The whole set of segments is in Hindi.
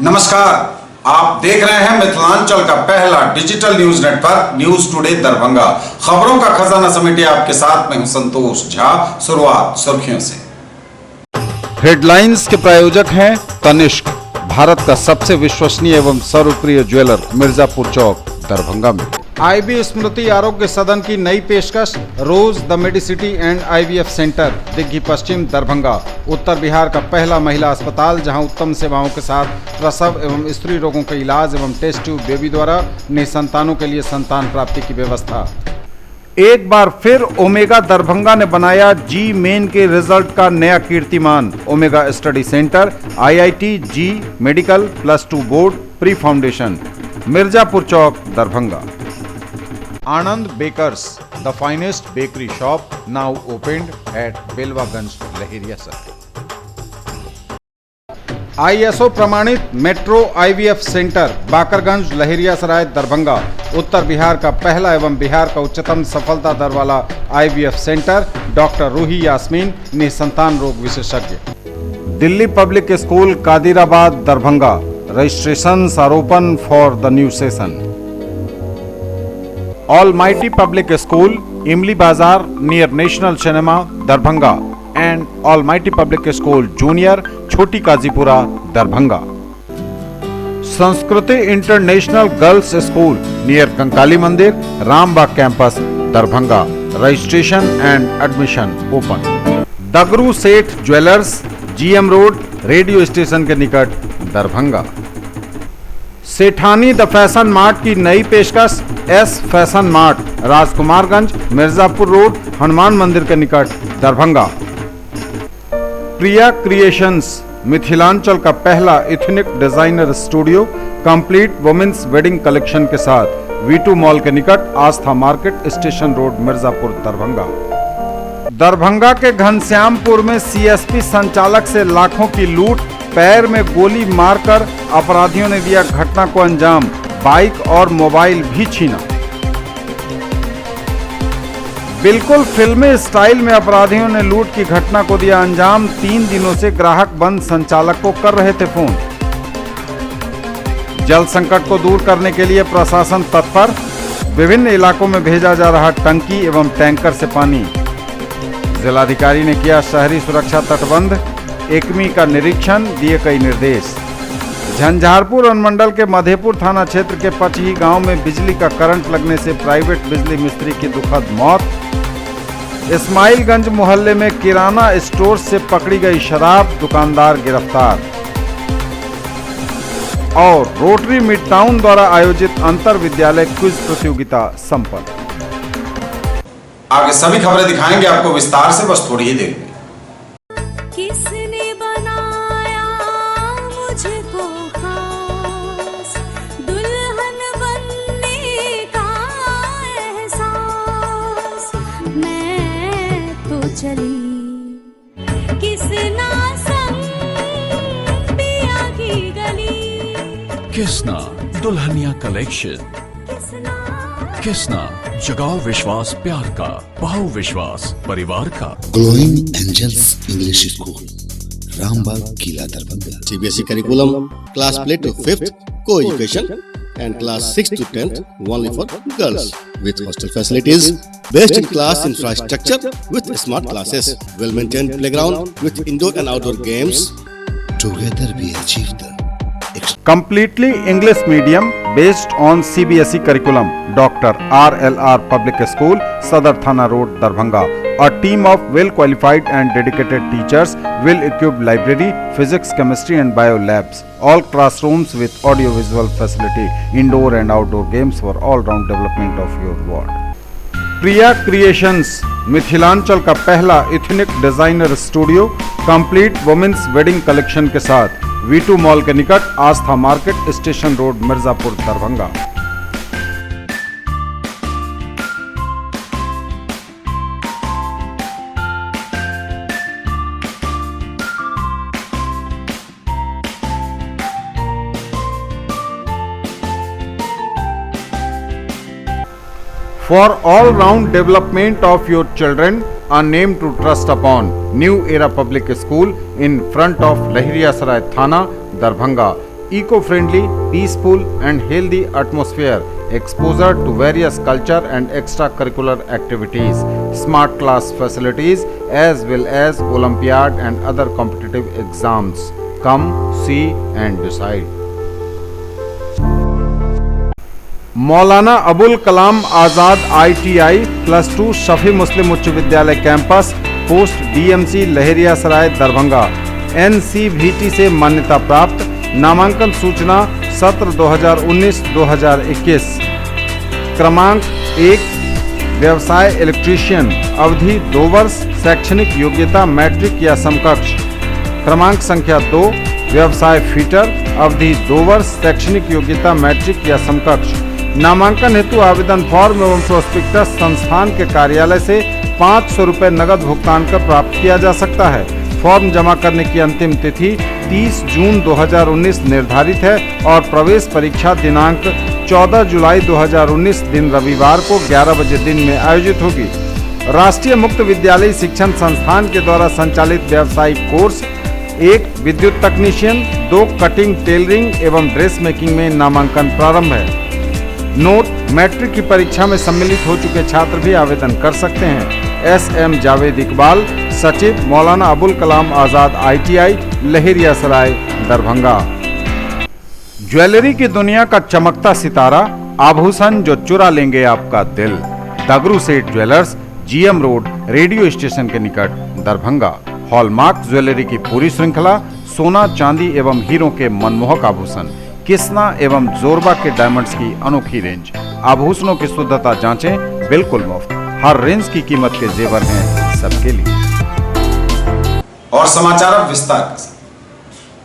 नमस्कार, आप देख रहे हैं मिथिलांचल का पहला digital news network news today Darbhanga. खबरों का खजाना समेटे आपके साथ में हूं संतोष झा। शुरुआत सुर्खियों से। हेडलाइंस के प्रायोजक हैं तनिष्क, भारत का सबसे विश्वसनीय एवं सर्वप्रिय ज्वेलर, मिर्जापुर चौक, दरभंगा में। आईबी स्मृति आरोग्य सदन की नई पेशकश, Rose the Medicity and IVF centre, Digghi Paschim, Darbhanga. उत्तर बिहार का पहला महिला अस्पताल जहां उत्तम सेवाओं के साथ प्रसव एवं स्त्री रोगों का इलाज एवं टेस्ट ट्यूब बेबी द्वारा निसंतानों के लिए संतान प्राप्ति की व्यवस्था। एक बार फिर ओमेगा दरभंगा ने बनाया जी मेन के रिजल्ट का नया कीर्तिमान। Omega study centre, IIT, JEE medical, +2 board, pre foundation, Mirzapur Chowk, Darbhanga. Anand bakers, the finest bakery shop, now opened at Belwaganj, Laheria circle. ISO प्रमाणित metro IVF centre, Bakarganj, Laheria Sarai, Darbhanga. उत्तर बिहार का पहला एवं बिहार का उच्चतम सफलता दर वाला IVF centre. Doctor Ruhi Yasmin, निसंतान रोग विशेषज्ञ। Delhi public school, Kadirabad, Darbhanga. Registrations are open for the new session. Almighty Public School, Imli Bazar near National Cinema, Darbhanga, and Almighty Public School Junior, Choti Kazipura, Darbhanga. Sanskriti International Girls School near Kankali Mandir, Rambagh Campus, Darbhanga. Registration and admission open. Dagru Seth Jewellers, GM Road, radio station के निकट, Darbhanga. Sethani the fashion mart की नई पेशकश, S fashion mart, Rajkumarganj, Mirzapur road, Hanuman मंदिर के निकट, दरभंगा। प्रिया क्रिएशंस, मिथिलांचल का पहला ethnic designer studio, complete women's wedding collection के साथ, V2 मॉल के निकट, Aastha market, station road, Mirzapur, Darbhanga. Darbhanga के घनश्यामपुर में सीएसपी संचालक से लाखों की लूट, पैर में गोली मारकर अपराधियों ने दिया घटना को अंजाम, बाइक और मोबाइल भी छीना। बिल्कुल फिल्मी स्टाइल में अपराधियों ने लूट की घटना को दिया अंजाम। 3 दिनों से ग्राहक बंद संचालक को कर रहे थे फोन। जल संकट को दूर करने के लिए प्रशासन तत्पर, विभिन्न इलाकों में भेजा जा रहा टंकी एवं टैंकर से पानी। जिलाधिकारी ने किया शहरी सुरक्षा तटबंध, एकमी का निरीक्षण, दिए कई निर्देश। झंझारपुर अनुमंडल के मधेपुर थाना क्षेत्र के पचही गांव में बिजली का करंट लगने से प्राइवेट बिजली मिस्त्री की दुखद मौत। इस्माइलगंज मोहल्ले में किराना स्टोर से पकड़ी गई शराब, दुकानदार गिरफ्तार। और रोटरी मिड टाउन द्वारा आयोजित अंतर विद्यालय क्विज प्रतियोगिता संपन्न। आगे सभी खबरें दिखाएंगे आपको विस्तार से, बस थोड़ी ही देर में। किसने बनाया मुझको खास, दुल्हन बनने का एहसास, मैं तो चली किसना संग पिया की गली। किसना दुल्हनिया कलेक्शन, किसना जगाओ विश्वास प्यार का, पाओ विश्वास परिवार का। Glowing angels English school, Rambagh, Kila, Darbhanga. CBSE curriculum, class play to 5th, co-education, and class 6th to 10th only for girls, with hostel facilities, best in class infrastructure with smart classes, well-maintained playground with indoor and outdoor games. Together we achieve the Completely English medium based on CBSE curriculum. Dr. RLR Public School, Sadar Thana Road, Darbhanga. A team of well qualified and dedicated teachers, well equipped library, physics, chemistry and bio labs. All classrooms with audio visual facility, indoor and outdoor games for all round development of your ward. Priya creations, Mithilanchal का पहला ethnic designer studio, complete women's wedding collection के साथ, V2 मॉल के निकट, Aastha market, station road, Mirzapur, Darbhanga. For all-round development of your children, a name to trust upon. New Era Public School in front of Lahiriya Saray Thana, Darbhanga. eco-friendly, peaceful and healthy atmosphere, exposure to various culture and extracurricular activities, smart class facilities as well as Olympiad and other competitive exams. Come, see and decide. Maulana Abul Kalam Azad ITI +2 Shafi मुस्लिम उच्च विद्यालय campus post DMC Laheriasarai Darbhanga NCVT से मान्यता प्राप्त। नामांकन सूचना सत्र 2019-2021। क्रमांक 1 व्यवसाय इलेक्ट्रीशियन, अवधि 2 वर्ष, शैक्षणिक योग्यता मैट्रिक या समकक्ष। क्रमांक संख्या 2 व्यवसाय फिटर, अवधि 2 वर्ष, शैक्षणिक योग्यता मैट्रिक या समकक्ष। नामांकन हेतु आवेदन फॉर्म एवं प्रोस्पेक्टस संस्थान के कार्यालय से 500 रुपये नगद भुगतान कर प्राप्त किया जा सकता है। फॉर्म जमा करने की अंतिम तिथि 30 जून 2019 निर्धारित है और प्रवेश परीक्षा दिनांक 14 जुलाई 2019 दिन रविवार को 11 बजे दिन में आयोजित होगी। राष्ट्रीय मुक्त विद्यालय शिक्षण संस्थान के द्वारा संचालित व्यावसायिक कोर्स 1 विद्युत तकनीशियन, 2 कटिंग टेलरिंग एवं ड्रेस मेकिंग में नामांकन प्रारंभ है। नोट: मैट्रिक की परीक्षा में सम्मिलित हो चुके छात्र भी आवेदन कर सकते हैं। SM जावेद इकबाल, सचिव, मौलाना अबुल कलाम आज़ाद ITI लहरियासराय दरभंगा। ज्वेलरी की दुनिया का चमकता सितारा, आभूषण जो चुरा लेंगे आपका दिल। दगरू सेठ jewellers, GM road, radio station के निकट, दरभंगा। हॉलमार्क ज्वेलरी की पूरी श्रृंखला, सोना, चांदी एवं हीरों के मनमोहक आभूषण, किस्ना एवं जोरबा के डायमंड्स की अनोखी रेंज। आभूषणों की शुद्धता जांचें, बिल्कुल मुफ्त। हर रेंज की कीमत के जेवर हैं सबके लिए। और समाचार अब विस्तार के साथ।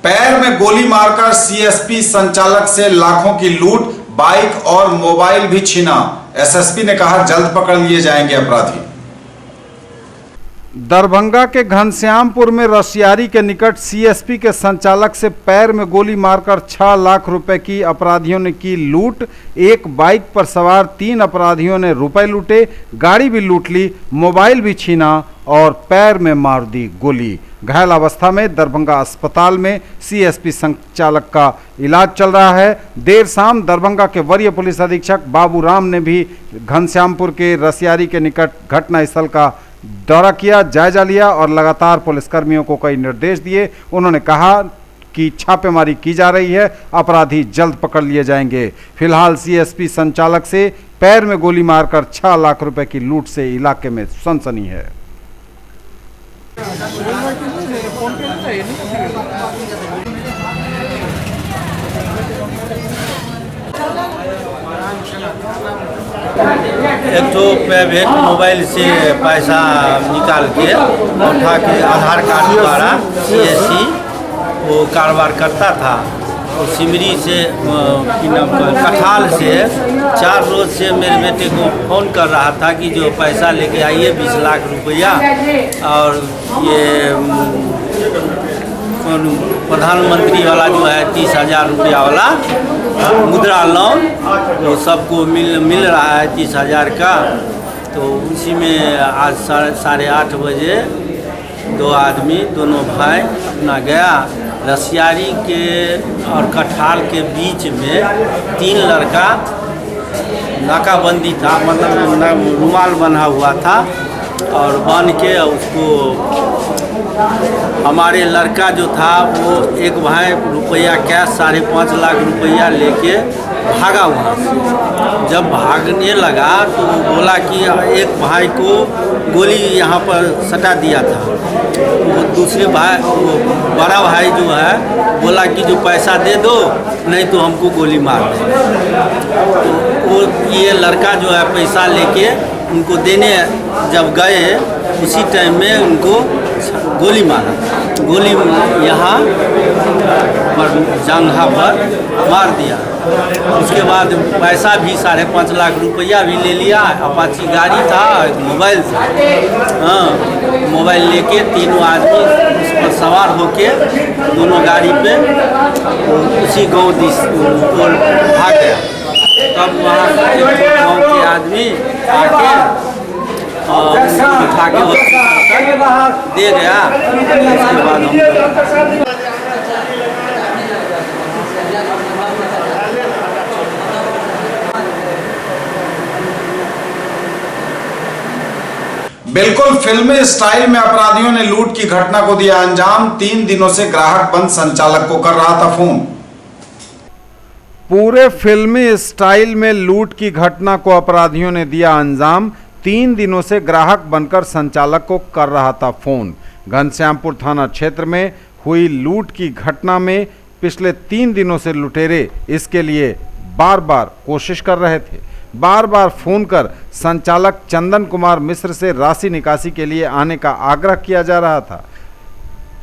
पैर में गोली मारकर CSP संचालक से लाखों की लूट, बाइक और मोबाइल भी छीना। SSP ने कहा जल्द पकड़ लिए जाएंगे अपराधी। दरभंगा के घनश्यामपुर में रसियारी के निकट CSP के संचालक से पैर में गोली मारकर 6 लाख रुपए की अपराधियों ने की लूट। एक बाइक पर सवार 3 अपराधियों ने रुपए लूटे, गाड़ी भी लूट ली, मोबाइल भी छीना और पैर में मार दी गोली। घायल अवस्था में दरभंगा अस्पताल में CSP संचालक का इलाज चल रहा है। देर शाम दरभंगा के वरीय पुलिस अधीक्षक बाबू राम ने भी घनश्यामपुर के रसियारी के निकट घटनास्थल का दौरा किया, जायजा लिया और लगातार पुलिसकर्मियों को कई निर्देश दिए। उन्होंने कहा कि छापेमारी की जा रही है, अपराधी जल्द पकड़ लिए जाएंगे। फिलहाल CSP संचालक से पैर में गोली मारकर 6 लाख रुपए की लूट से इलाके में सनसनी है। एक तो प्राइवेट मोबाइल से पैसा निकाल के उठा के आधार कार्ड द्वारा CSC वो कारोबार करता था। और सिमरी से कठाल से 4 रोज से मेरे बेटे को फ़ोन कर रहा था कि जो पैसा लेके आइए 20 लाख रुपया, और ये प्रधानमंत्री वाला जो है 30,000 रुपया वाला मुद्रा लोन वो सबको मिल रहा है 30,000 का। तो उसी में आज 8:30 बजे 2 आदमी, दोनों भाई अपना गया रसियारी के और कठाल के बीच में 3 लड़का नाकाबंदी था, मतलब रुमाल बना हुआ था और बांध के उसको हमारे लड़का जो था वो एक भाई रुपया कैश 5.5 लाख रुपया लेके भागा वहाँ से। जब भागने लगा तो वो बोला कि एक भाई को गोली यहाँ पर सटा दिया था। वो दूसरे भाई, वो बड़ा भाई जो है बोला कि जो पैसा दे दो नहीं तो हमको गोली मार दे। तो वो ये लड़का जो है पैसा लेके उनको देने जब गए उसी टाइम में उनको गोली मारा। गोली यहाँ पर जंघा पर मार दिया। उसके बाद पैसा भी 5.5 लाख रुपया भी ले लिया। अपाची गाड़ी था, मोबाइल था। हाँ, मोबाइल लेके तीनों आदमी उस पर सवार होके दोनों गाड़ी पे उसी गाँव भाग गया। तब वहाँ गाँव के आदमी आके उठा के दे गया। उसके बाद हम बिल्कुल फिल्मी स्टाइल में अपराधियों ने लूट की घटना को दिया अंजाम। 3 दिनों से ग्राहक बंद संचालक को कर रहा था फोन। पूरे फिल्मी स्टाइल में लूट की घटना को अपराधियों ने दिया अंजाम। 3 दिनों से ग्राहक बनकर संचालक को कर रहा था फोन। घनश्यामपुर थाना क्षेत्र में हुई लूट की घटना में पिछले 3 दिनों से लुटेरे इसके लिए बार बार कोशिश कर रहे थे। बार बार फोन कर संचालक चंदन कुमार मिश्र से राशि निकासी के लिए आने का आग्रह किया जा रहा था।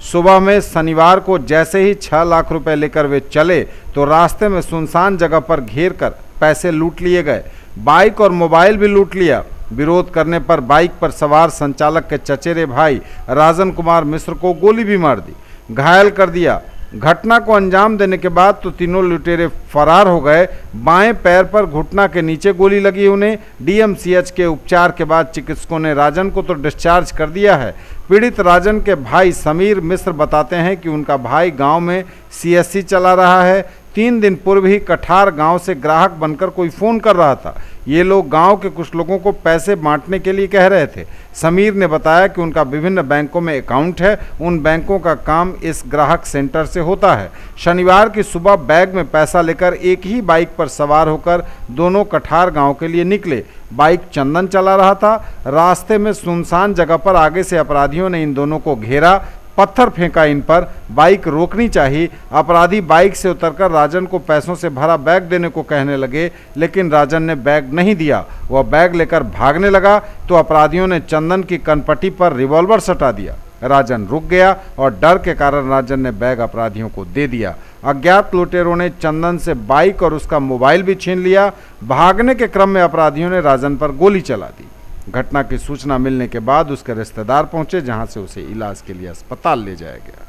सुबह में शनिवार को जैसे ही 6 लाख रुपए लेकर वे चले तो रास्ते में सुनसान जगह पर घेर कर पैसे लूट लिए गए। बाइक और मोबाइल भी लूट लिया। विरोध करने पर बाइक पर सवार संचालक के चचेरे भाई राजन कुमार मिश्र को गोली भी मार दी, घायल कर दिया। घटना को अंजाम देने के बाद तो तीनों लुटेरे फरार हो गए। बाएं पैर पर घुटना के नीचे गोली लगी उन्हें। डीएमसीएच के उपचार के बाद चिकित्सकों ने राजन को तो डिस्चार्ज कर दिया है। पीड़ित राजन के भाई समीर मिश्र बताते हैं कि उनका भाई गांव में सीएससी चला रहा है। 3 दिन पूर्व ही कठार गांव से ग्राहक बनकर कोई फ़ोन कर रहा था। ये लोग गांव के कुछ लोगों को पैसे बांटने के लिए कह रहे थे। समीर ने बताया कि उनका विभिन्न बैंकों में अकाउंट है। उन बैंकों का काम इस ग्राहक सेंटर से होता है। शनिवार की सुबह बैग में पैसा लेकर एक ही बाइक पर सवार होकर दोनों कठार गांव के लिए निकले। बाइक चंदन चला रहा था। रास्ते में सुनसान जगह पर आगे से अपराधियों ने इन दोनों को घेरा, पत्थर फेंका इन पर। बाइक रोकनी चाहिए। अपराधी बाइक से उतरकर राजन को पैसों से भरा बैग देने को कहने लगे, लेकिन राजन ने बैग नहीं दिया। वह बैग लेकर भागने लगा तो अपराधियों ने चंदन की कनपट्टी पर रिवॉल्वर सटा दिया। राजन रुक गया और डर के कारण राजन ने बैग अपराधियों को दे दिया। अज्ञात लुटेरों ने चंदन से बाइक और उसका मोबाइल भी छीन लिया। भागने के क्रम में अपराधियों ने राजन पर गोली चला दी। घटना की सूचना मिलने के बाद उसके रिश्तेदार पहुंचे, जहां से उसे इलाज के लिए अस्पताल ले जाया गया।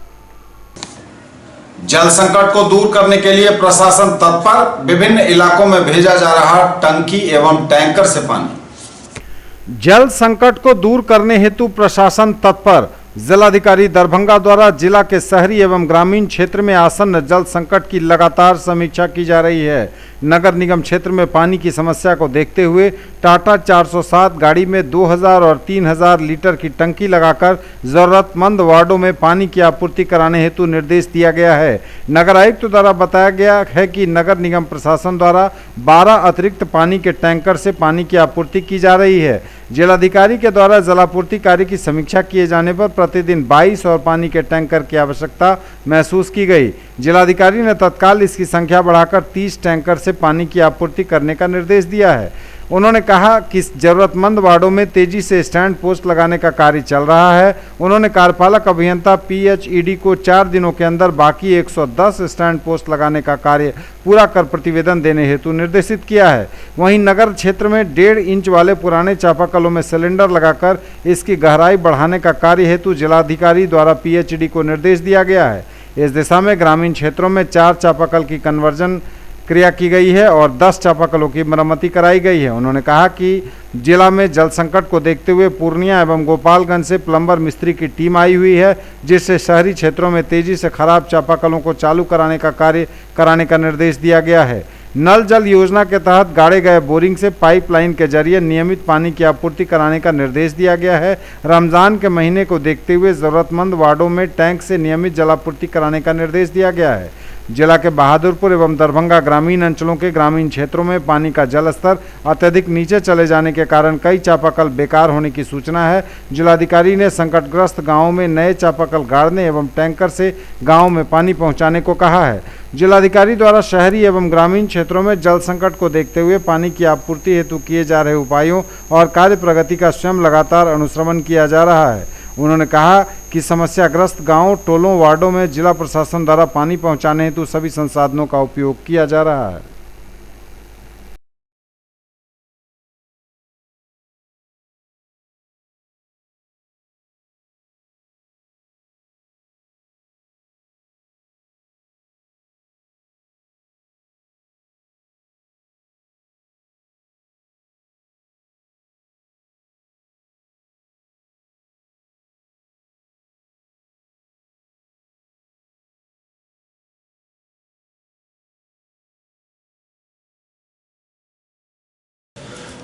जल संकट को दूर करने के लिए प्रशासन तत्पर। विभिन्न इलाकों में भेजा जा रहा टंकी एवं टैंकर से पानी। जल संकट को दूर करने हेतु प्रशासन तत्पर। जिलाधिकारी दरभंगा द्वारा जिला के शहरी एवं ग्रामीण क्षेत्र में आसन्न जल संकट की लगातार समीक्षा की जा रही है। नगर निगम क्षेत्र में पानी की समस्या को देखते हुए टाटा 407 गाड़ी में 2000 और 3000 लीटर की टंकी लगाकर जरूरतमंद वार्डों में पानी की आपूर्ति कराने हेतु निर्देश दिया गया है। नगर आयुक्त द्वारा बताया गया है कि नगर निगम प्रशासन द्वारा 12 अतिरिक्त पानी के टैंकर से पानी की आपूर्ति की जा रही है। जिलाधिकारी के द्वारा जलापूर्ति कार्य की समीक्षा किए जाने पर प्रतिदिन 22 और पानी के टैंकर की आवश्यकता महसूस की गई। जिलाधिकारी ने तत्काल इसकी संख्या बढ़ाकर 30 टैंकर से पानी की आपूर्ति करने का निर्देश दिया है। उन्होंने कहा कि जरूरतमंद वार्डों में तेजी से स्टैंड पोस्ट लगाने का कार्य चल रहा है। उन्होंने कार्यपालक अभियंता PHED को 4 दिनों के अंदर बाकी 110 स्टैंड पोस्ट लगाने का कार्य पूरा कर प्रतिवेदन देने हेतु निर्देशित किया है। वहीं नगर क्षेत्र में 1.5 इंच वाले पुराने चापाकलों में सिलेंडर लगाकर इसकी गहराई बढ़ाने का कार्य हेतु जिलाधिकारी द्वारा PHED को निर्देश दिया गया है। इस दिशा में ग्रामीण क्षेत्रों में 4 चापाकल की कन्वर्जन क्रिया की गई है और 10 चापाकलों की मरम्मति कराई गई है। उन्होंने कहा कि जिला में जल संकट को देखते हुए पूर्णिया एवं गोपालगंज से प्लम्बर मिस्त्री की टीम आई हुई है, जिससे शहरी क्षेत्रों में तेजी से खराब चापाकलों को चालू कराने का कार्य कराने का निर्देश दिया गया है। नल जल योजना के तहत गाड़े गए बोरिंग से पाइपलाइन के जरिए नियमित पानी की आपूर्ति कराने का निर्देश दिया गया है। रमजान के महीने को देखते हुए जरूरतमंद वार्डों में टैंक से नियमित जलापूर्ति कराने का निर्देश दिया गया है। जिला के बहादुरपुर एवं दरभंगा ग्रामीण अंचलों के ग्रामीण क्षेत्रों में पानी का जल स्तर अत्यधिक नीचे चले जाने के कारण कई चापाकल बेकार होने की सूचना है। जिलाधिकारी ने संकटग्रस्त गांवों में नए चापाकल गाड़ने एवं टैंकर से गांवों में पानी पहुंचाने को कहा है। जिलाधिकारी द्वारा शहरी एवं ग्रामीण क्षेत्रों में जल संकट को देखते हुए पानी की आपूर्ति हेतु किए जा रहे उपायों और कार्य प्रगति का स्वयं लगातार अनुश्रवण किया जा रहा है। उन्होंने कहा कि समस्याग्रस्त गांवों, टोलों, वार्डों में जिला प्रशासन द्वारा पानी पहुंचाने हेतु सभी संसाधनों का उपयोग किया जा रहा है।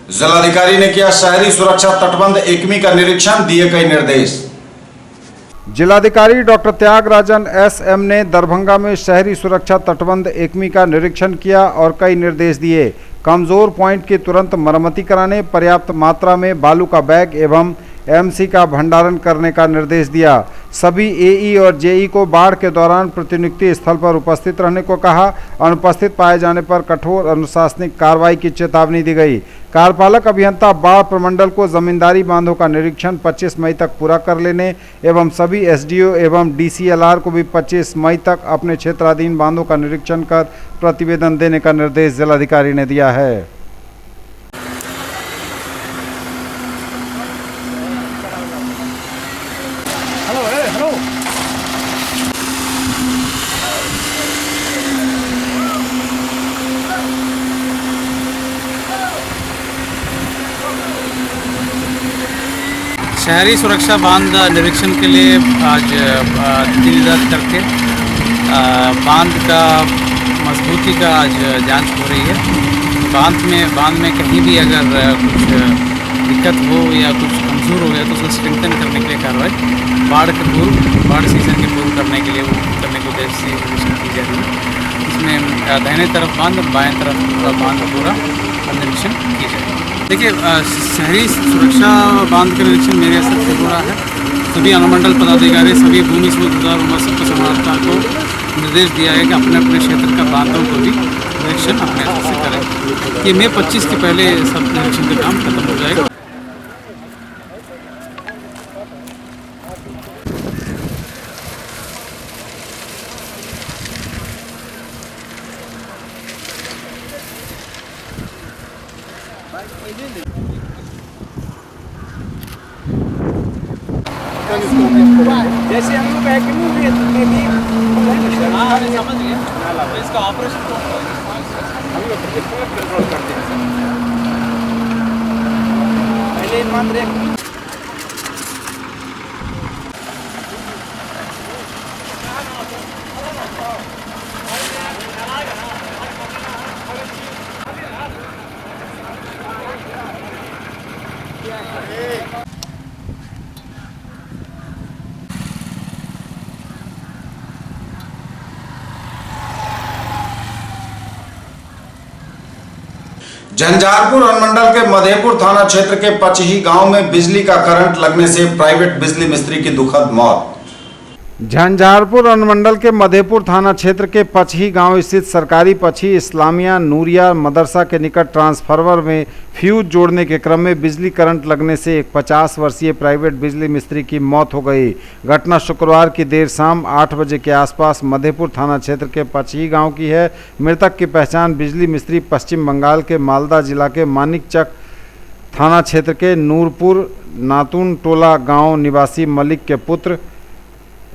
जिलाधिकारी ने किया शहरी सुरक्षा तटबंध एकमी का निरीक्षण, दिए कई निर्देश। जिलाधिकारी डॉक्टर त्यागराजन एसएम ने दरभंगा में शहरी सुरक्षा तटबंध एकमी का निरीक्षण किया और कई निर्देश दिए। कमजोर पॉइंट की तुरंत मरम्मति कराने, पर्याप्त मात्रा में बालू का बैग एवं एमसी का भंडारण करने का निर्देश दिया। सभी एई और जेई को बाढ़ के दौरान प्रतिनियुक्ति स्थल पर उपस्थित रहने को कहा। अनुपस्थित पाए जाने पर कठोर अनुशासनिक कार्रवाई की चेतावनी दी गई। कार्यपालक अभियंता बाढ़ प्रमंडल को जमींदारी बांधों का निरीक्षण 25 मई तक पूरा कर लेने एवं सभी एसडीओ एवं डीसीएलआर को भी 25 मई तक अपने क्षेत्राधीन बांधों का निरीक्षण कर प्रतिवेदन देने का निर्देश जिलाधिकारी ने दिया है। शहरी सुरक्षा बांध निरीक्षण के लिए आज दिन करके बांध का मजबूती का आज जांच हो रही है। बांध में कहीं भी अगर कुछ दिक्कत हो या कुछ कमज़ोर हो गया तो उसको स्ट्रेंथन करने के लिए कार्रवाई बाढ़ सीजन के पूर्व करने के लिए करने के उद्देश्य से निरीक्षण की जा रही है। इसमें दाहिने तरफ बांध और बाएं तरफ बांध पूरा निरीक्षण की जाएगी। देखिए, शहरी सुरक्षा बांध का निरीक्षण मेरे स्तर से हो रहा है। सभी अनुमंडल पदाधिकारी, सभी भूमि सुधार और सबको समाहर्ता को निर्देश दिया है कि अपने अपने क्षेत्र का बांधों को भी निरीक्षण अपने स्तर से करें। ये मई 25 के पहले सब निरीक्षण का काम खत्म हो जाएगा। जैसे हम लोग हैकिंग में भी समझ गए तो इसका ऑपरेशन हम लोग कंट्रोल करते हैं। पहले मात्र झंझारपुर अनुमंडल के मधेपुर थाना क्षेत्र के पचही गांव में बिजली का करंट लगने से प्राइवेट बिजली मिस्त्री की दुखद मौत। झंझारपुर अनुमंडल के मधेपुर थाना क्षेत्र के पचही गांव स्थित सरकारी पचही इस्लामिया नूरिया मदरसा के निकट ट्रांसफार्मर में फ्यूज जोड़ने के क्रम में बिजली करंट लगने से एक 50 वर्षीय प्राइवेट बिजली मिस्त्री की मौत हो गई। घटना शुक्रवार की देर शाम 8 बजे के आसपास मधेपुर थाना क्षेत्र के पचही गांव की है। मृतक की पहचान बिजली मिस्त्री पश्चिम बंगाल के मालदा जिला के मानिकचक थाना क्षेत्र के नूरपुर नातून टोला गाँव निवासी मलिक के पुत्र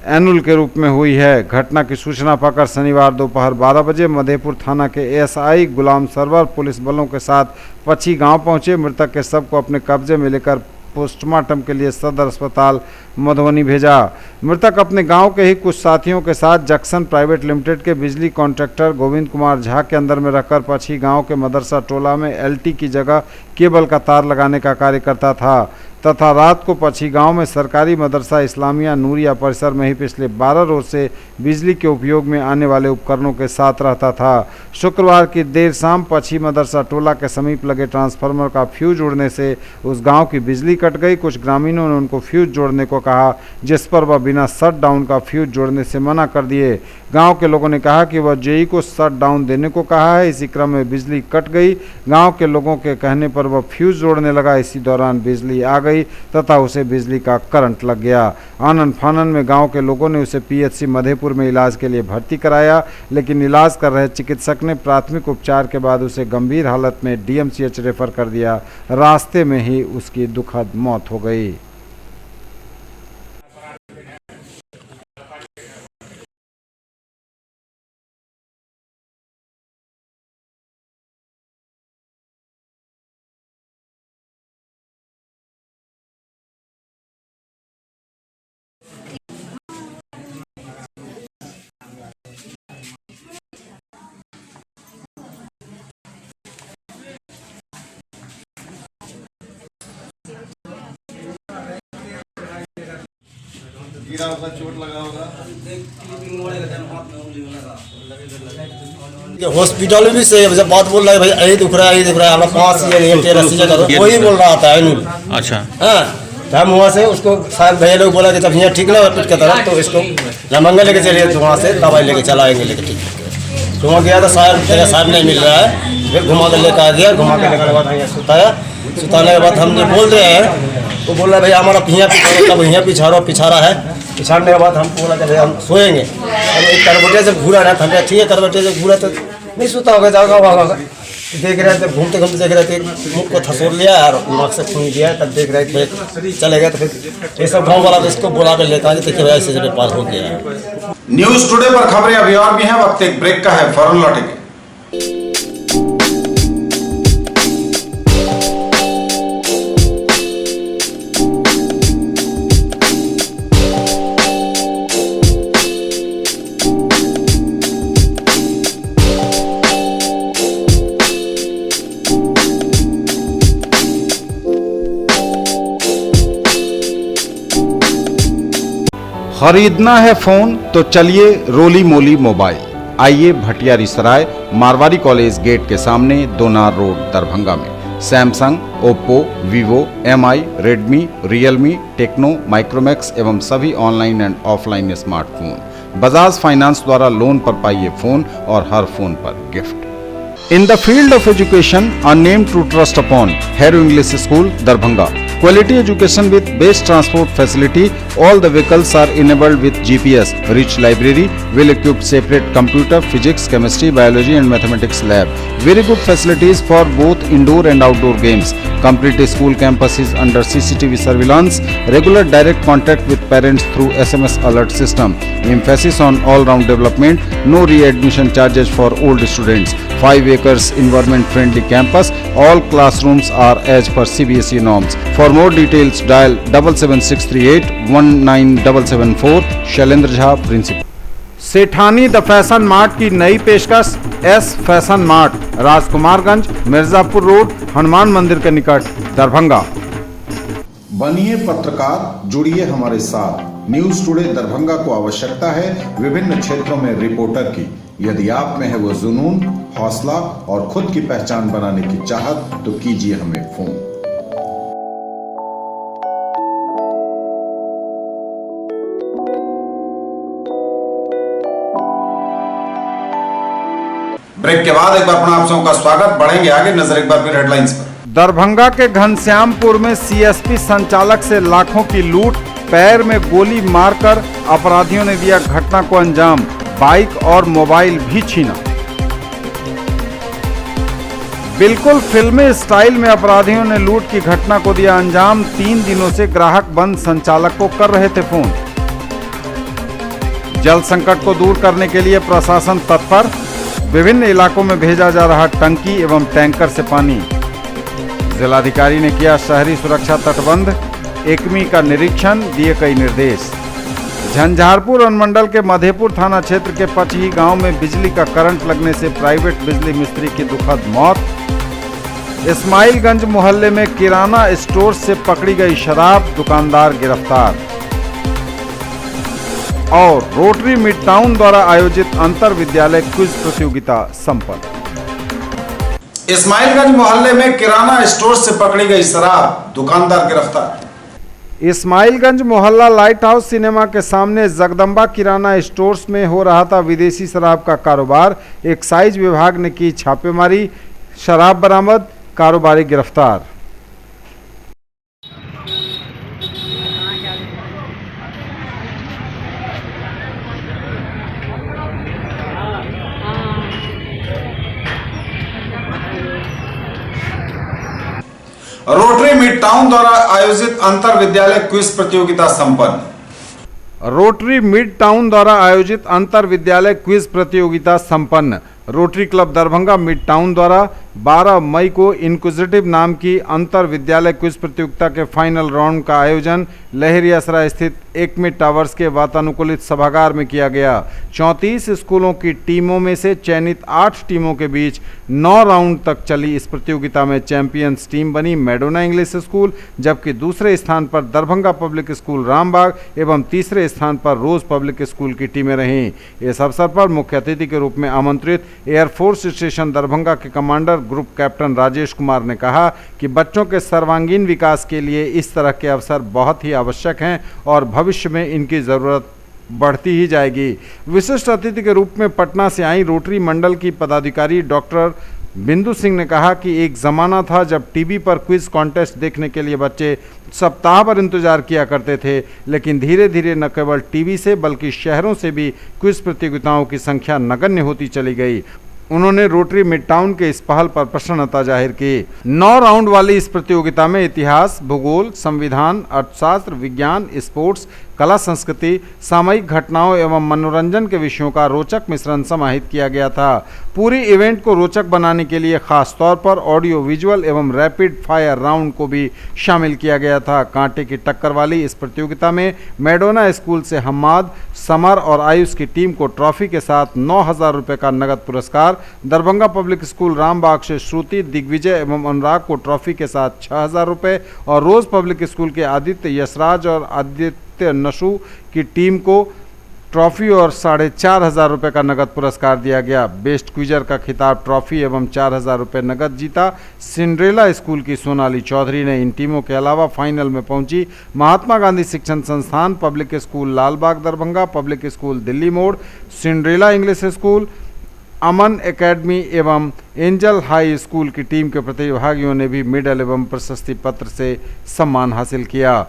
एनुल के रूप में हुई है। घटना की सूचना पाकर शनिवार दोपहर 12 बजे मधेपुर थाना के एएसआई गुलाम सरवर पुलिस बलों के साथ पचही गांव पहुंचे। मृतक के शव को अपने कब्जे में लेकर पोस्टमार्टम के लिए सदर अस्पताल मधुबनी भेजा। मृतक अपने गांव के ही कुछ साथियों के साथ जक्सन प्राइवेट लिमिटेड के बिजली कॉन्ट्रैक्टर गोविंद कुमार झा के अंदर में रखकर पचही गांव के मदरसा टोला में एलटी की जगह केबल का तार लगाने का कार्य करता था तथा रात को पचही गांव में सरकारी मदरसा इस्लामिया नूरिया परिसर में ही पिछले 12 रोज से बिजली के उपयोग में आने वाले उपकरणों के साथ रहता था। शुक्रवार की देर शाम पचही मदरसा टोला के समीप लगे ट्रांसफार्मर का फ्यूज उड़ने से उस गांव की बिजली कट गई। कुछ ग्रामीणों ने उनको फ्यूज जोड़ने को कहा, जिस पर वह बिना शट डाउन का फ्यूज जोड़ने से मना कर दिए। गांव के लोगों ने कहा कि वह जेई को शट डाउन देने को कहा है। इसी क्रम में बिजली कट गई। गांव के लोगों के कहने पर वह फ्यूज जोड़ने लगा। इसी दौरान बिजली आ गई तथा उसे बिजली का करंट लग गया। आनन फानन में गांव के लोगों ने उसे पीएचसी मधेपुर में इलाज के लिए भर्ती कराया, लेकिन इलाज कर रहे चिकित्सक ने प्राथमिक उपचार के बाद उसे गंभीर हालत में डीएमसीएच रेफर कर दिया। रास्ते में ही उसकी दुखद मौत हो गई। हॉस्पिटल भी से जब बात बोल रहा है भाई यही दुख रहा है यही दुख रहा है हमारा 5 करो वही बोल रहा था इन्होंने। अच्छा। हाँ तो हम वहाँ से उसको साहब भैया लोग बोला कि तब यहाँ ठीक ना पीठ की तरफ तो इसको लमंगा लेके चलिए तो वहाँ से दवाई लेके चला आएंगे लेके ठीक तो वहाँ गया तो साहब नहीं मिल रहा है फिर घुमा कर लेकर आ गया घुमा कर लेकर के बाद यहाँ सुताया सुताने के बाद हम जो बोल रहे हैं तो बोल रहा है भैया हमारा यहाँ तब यहाँ पिछाड़ा है पिछाड़ने के बाद हमको बोला कि भैया हम सोएंगे अब एक करवटे से घूरा रहा था ठीक है करवटे से घूरा तो नहीं सोता होगा जाओगा देख रहे थे घूमते घूमते देख रहे थे मुख को थसोर लिया और नाक से खून दिया तब देख रहे थे चले गए तो फिर ये सब गाँव वाला तो इसको बुला कर लेता है देखिए ऐसे जगह पास हो गया है। न्यूज टुडे पर खबरें अभी और भी हैं, वक्त एक ब्रेक का है, फौरन लौटेंगे। खरीदना है फोन तो चलिए रोली मोली मोबाइल। आइए भटियारी सराय मारवाड़ी कॉलेज गेट के सामने दोनार रोड दरभंगा में Samsung, Oppo, Vivo, MI, Redmi, Realme, Tecno, Micromax एवं सभी online and offline smartphone Bajaj finance द्वारा लोन पर पाइए फोन और हर फोन पर gift. In the field of education, a name to trust upon, Hero English School, Darbhanga. Quality education with best transport facility. All the vehicles are enabled with GPS. Rich library, well-equipped separate computer, physics, chemistry, biology and mathematics lab. Very good facilities for both indoor and outdoor games. Complete school campus is under CCTV surveillance. Regular direct contact with parents through SMS alert system. Emphasis on all-round development. No re-admission charges for old students. 5 acres environment friendly campus. All classrooms are as per CBSE norms. For more details dial 77638 19774 Shailendra Jha principal. Sethani the fashion mart की नई पेशकश S fashion mart, Rajkumarganj, Mirzapur road, Hanuman मंदिर के निकट, दरभंगा। बनिए पत्रकार, जुड़िए हमारे साथ। न्यूज टुडे दरभंगा को आवश्यकता है विभिन्न क्षेत्रों में रिपोर्टर की। यदि आप में है वो जुनून, हौसला और खुद की पहचान बनाने की चाहत तो कीजिए हमें फोन। ब्रेक के बाद एक बार पुनः आप सबों का स्वागत। बढ़ेंगे आगे, नजर एक बार फिर हेडलाइंस पर। दरभंगा के घनश्यामपुर में सीएसपी संचालक से लाखों की लूट, पैर में गोली मारकर अपराधियों ने दिया घटना को अंजाम, बाइक और मोबाइल भी छीना। बिल्कुल फिल्मी स्टाइल में अपराधियों ने लूट की घटना को दिया अंजाम। 3 दिनों से ग्राहक बंद संचालक को कर रहे थे फोन। जल संकट को दूर करने के लिए प्रशासन तत्पर, विभिन्न इलाकों में भेजा जा रहा टंकी एवं टैंकर से पानी। जिलाधिकारी ने किया शहरी सुरक्षा तटबंध, एकमी का निरीक्षण, दिए कई निर्देश। झंझारपुर अनुमंडल के मधेपुर थाना क्षेत्र के पचही गांव में बिजली का करंट लगने से प्राइवेट बिजली मिस्त्री की दुखद मौत। इस्माइलगंज मोहल्ले में किराना स्टोर से पकड़ी गई शराब, दुकानदार गिरफ्तार। और रोटरी मिड टाउन द्वारा आयोजित अंतर विद्यालय क्विज प्रतियोगिता संपन्न। इस्माइलगंज मोहल्ले में किराना स्टोर से पकड़ी गई शराब, दुकानदार गिरफ्तार। इस्माइलगंज मोहल्ला लाइट हाउस सिनेमा के सामने जगदम्बा किराना स्टोर्स में हो रहा था विदेशी शराब का कारोबार। एक्साइज विभाग ने की छापेमारी, शराब बरामद, कारोबारी गिरफ्तार। रोटरी मिड टाउन द्वारा आयोजित अंतर विद्यालय क्विज प्रतियोगिता संपन्न। रोटरी मिड टाउन द्वारा आयोजित अंतर विद्यालय क्विज प्रतियोगिता संपन्न। Rotary club Darbhanga mid town द्वारा 12 मई को इनक्विजिटिव नाम की अंतर विद्यालय क्विज प्रतियोगिता के फाइनल राउंड का आयोजन लहरियासराय स्थित एकमे टावर्स के वातानुकूलित सभागार में किया गया। 34 स्कूलों की टीमों में से चयनित 8 टीमों के बीच 9 राउंड तक चली इस प्रतियोगिता में चैंपियंस टीम बनी मैडोना इंग्लिश स्कूल, जबकि दूसरे स्थान पर दरभंगा पब्लिक स्कूल रामबाग एवं तीसरे स्थान पर रोज पब्लिक स्कूल की टीमें रहीं। इस अवसर पर मुख्य अतिथि के रूप में आमंत्रित एयरफोर्स स्टेशन दरभंगा के commander group captain Rajesh Kumar ने कहा कि बच्चों के सर्वांगीण विकास के लिए इस तरह के अवसर बहुत ही आवश्यक हैं और भविष्य में इनकी ज़रूरत बढ़ती ही जाएगी। विशिष्ट अतिथि के रूप में पटना से आई रोटरी मंडल की पदाधिकारी डॉक्टर बिंदु सिंह ने कहा कि एक ज़माना था जब टीवी पर क्विज कॉन्टेस्ट देखने के लिए बच्चे सप्ताह भर इंतजार किया करते थे, लेकिन धीरे धीरे न केवल टीवी से बल्कि शहरों से भी क्विज प्रतियोगिताओं की संख्या नगण्य होती चली गई। उन्होंने रोटरी मिड टाउन के इस पहल पर प्रसन्नता जाहिर की। 9 राउंड वाली इस प्रतियोगिता में इतिहास, भूगोल, संविधान, अर्थशास्त्र, विज्ञान, स्पोर्ट्स, कला संस्कृति, सामयिक घटनाओं एवं मनोरंजन के विषयों का रोचक मिश्रण समाहित किया गया था। पूरी इवेंट को रोचक बनाने के लिए खास तौर पर ऑडियो विजुअल एवं रैपिड फायर राउंड को भी शामिल किया गया था। कांटे की टक्कर वाली इस प्रतियोगिता में मैडोना स्कूल से हम्माद, समर और आयुष की टीम को ट्रॉफी के साथ 9,000 रुपये का नगद पुरस्कार, दरभंगा पब्लिक स्कूल रामबाग से श्रुति, दिग्विजय एवं अनुराग को ट्रॉफी के साथ 6,000 रुपये और रोज पब्लिक स्कूल के आदित्य, यशराज और आदित्य नशु की टीम को ट्रॉफी और 4,500 रुपये का नगद पुरस्कार दिया गया। बेस्ट क्विजर का खिताब ट्रॉफी एवं 4,000 रुपये नगद जीता सिंड्रेला स्कूल की सोनाली चौधरी ने। इन टीमों के अलावा फाइनल में पहुंची महात्मा Gandhi Shikshan Sansthan, public school Lalbagh Darbhanga, public school Delhi Mor, Cinderella English school, Aman academy एवं एंजल हाई स्कूल की टीम के प्रतिभागियों ने भी मेडल एवं प्रशस्ति पत्र से सम्मान हासिल किया।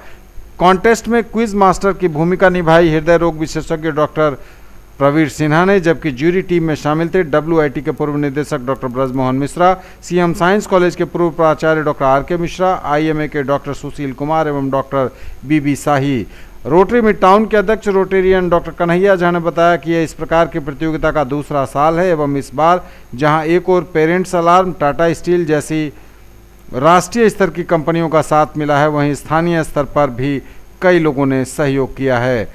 कॉन्टेस्ट में क्विज मास्टर की भूमिका निभाई हृदय रोग विशेषज्ञ डॉक्टर प्रवीर सिन्हा ने, जबकि ज्यूरी टीम में शामिल थे WIT के पूर्व निदेशक doctor Brajmohan Mishra, CM science college के पूर्व प्राचार्य डॉक्टर RK मिश्रा, IMA के डॉक्टर सुशील कुमार एवं doctor BB Shahi. Rotary mid town के अध्यक्ष रोटेरियन डॉक्टर कन्हैया झा ने बताया कि यह इस प्रकार की प्रतियोगिता का दूसरा साल है एवं इस बार जहां एक और पेरेंट्स अलार्म, टाटा स्टील जैसी राष्ट्रीय स्तर की कंपनियों का साथ मिला है, वहीं स्थानीय स्तर पर भी कई लोगों ने सहयोग किया है।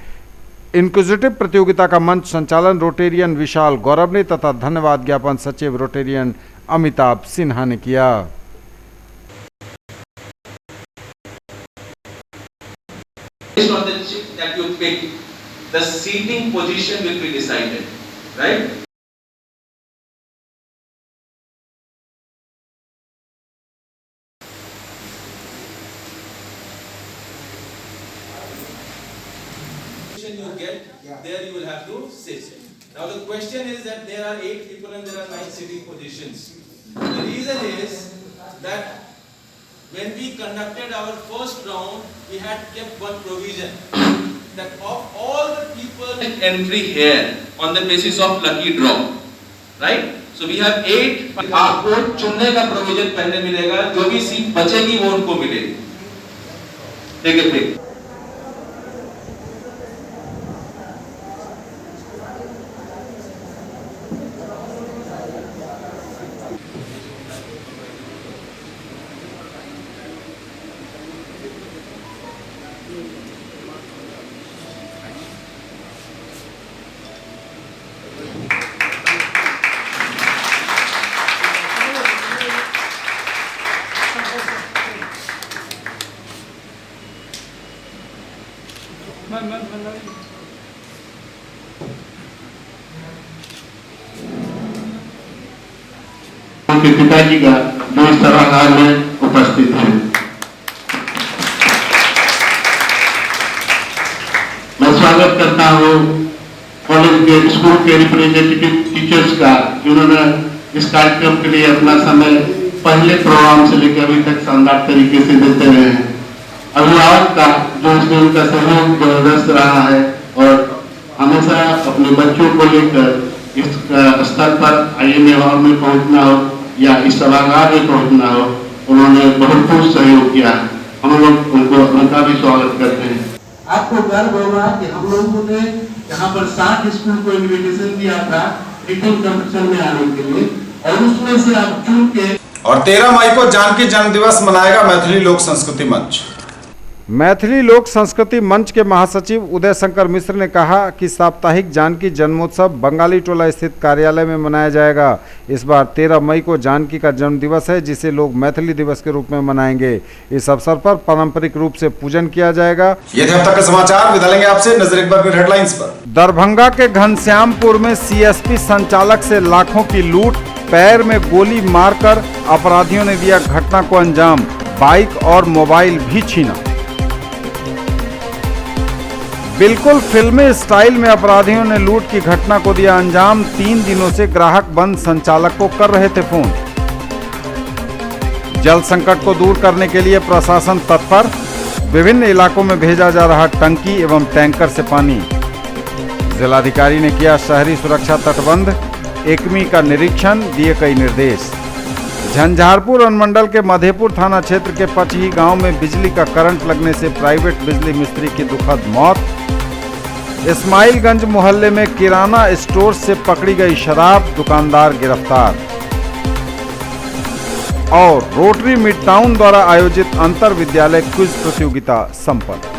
इनक्विजिटिव प्रतियोगिता का मंच संचालन रोटेरियन विशाल गौरव ने तथा धन्यवाद ज्ञापन सचिव रोटेरियन अमिताभ सिन्हा ने किया। Based on the chip that you pick, the seating position will be decided, right? You get there, you will have to sit. Now the question is that there are 8 people and there are 9 sitting positions. The reason is that when we conducted our first round, we had kept one provision that of all the people entry here on the basis of lucky draw, right? So we have 8. आपको चुनने का प्रोविजन पहले मिलेगा, जो भी सीट बचेगी वो उनको मिलेगी। ठीक है, ठीक। उनके पिताजी का जो इस सभागार में उपस्थित है। मैं स्वागत करता हूँ कॉलेज के स्कूल के रिप्रेजेंटेटिव टीचर्स का, जिन्होंने इस कार्यक्रम के लिए अपना समय पहले प्रोग्राम से लेकर अभी तक शानदार तरीके से देते रहे हैं। अभिभावक का जो इसमें उनका सहयोग जबरदस्त रहा है और हमेशा अपने बच्चों को लेकर इस स्तर पर IMA हॉल में पहुंचना हो या इस सभागार में पहुंचना हो, उन्होंने बहुत कुछ सहयोग किया। हम लोग उनका भी स्वागत करते हैं। आपको गर्व होगा कि हम लोगों ने यहाँ पर 60 स्कूल को इन्विटेशन दिया था, रिटन कंपटीशन में आने के लिए, और उसमें से आप चुन के। और 13 मई को जानकी जन्म दिवस मनाएगा मैथिली लोक संस्कृति मंच। मैथिली लोक संस्कृति मंच के महासचिव उदय शंकर मिश्र ने कहा कि साप्ताहिक जानकी जन्मोत्सव बंगाली टोला स्थित कार्यालय में मनाया जाएगा। इस बार 13 मई को जानकी का जन्म दिवस है, जिसे लोग मैथिली दिवस के रूप में मनाएंगे। इस अवसर पर पारंपरिक रूप से पूजन किया जाएगा। ये थे अब तक के समाचार। विदा लेंगे आपसे, नजर एक बार फिर हेडलाइंस पर। दरभंगा के घनश्यामपुर में सीएसपी संचालक से लाखों की लूट, पैर में गोली मारकर अपराधियों ने दिया घटना को अंजाम, बाइक और मोबाइल भी छीना। बिल्कुल फिल्मी स्टाइल में अपराधियों ने लूट की घटना को दिया अंजाम। 3 दिनों से ग्राहक बंद संचालक को कर रहे थे फोन। जल संकट को दूर करने के लिए प्रशासन तत्पर, विभिन्न इलाकों में भेजा जा रहा टंकी एवं टैंकर से पानी। जिलाधिकारी ने किया शहरी सुरक्षा तटबंध, एकमी का निरीक्षण, दिए कई निर्देश। झंझारपुर अनुमंडल के मधेपुर थाना क्षेत्र के पचही गांव में बिजली का करंट लगने से प्राइवेट बिजली मिस्त्री की दुखद मौत। इस्माइलगंज मोहल्ले में किराना स्टोर से पकड़ी गई शराब, दुकानदार गिरफ्तार। और रोटरी मिड टाउन द्वारा आयोजित अंतर विद्यालय क्विज प्रतियोगिता संपन्न।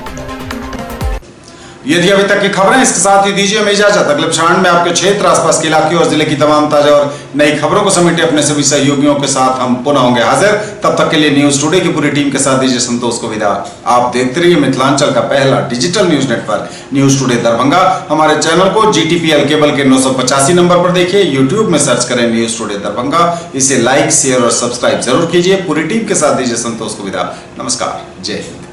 ये थी अभी तक की खबरें। इसके साथ ही दीजिए हमें इजाजत। अगले क्षण में आपके क्षेत्र, आसपास के इलाके और जिले की तमाम ताजा और नई खबरों को समेटे अपने सभी सहयोगियों के साथ हम पुनः होंगे हाजिर। तब तक के लिए न्यूज टुडे की पूरी टीम के साथ दीजिए संतोष को विदा। आप देखते रहिए मिथिलांचल का पहला digital news network news today Darbhanga. हमारे चैनल को GTPL केबल के 985 नंबर पर देखिए। यूट्यूब में सर्च करें न्यूज टुडे दरभंगा। इसे लाइक, शेयर और सब्सक्राइब जरूर कीजिए। पूरी टीम के साथ दीजिए संतोष को विदा। नमस्कार, जय हिंद।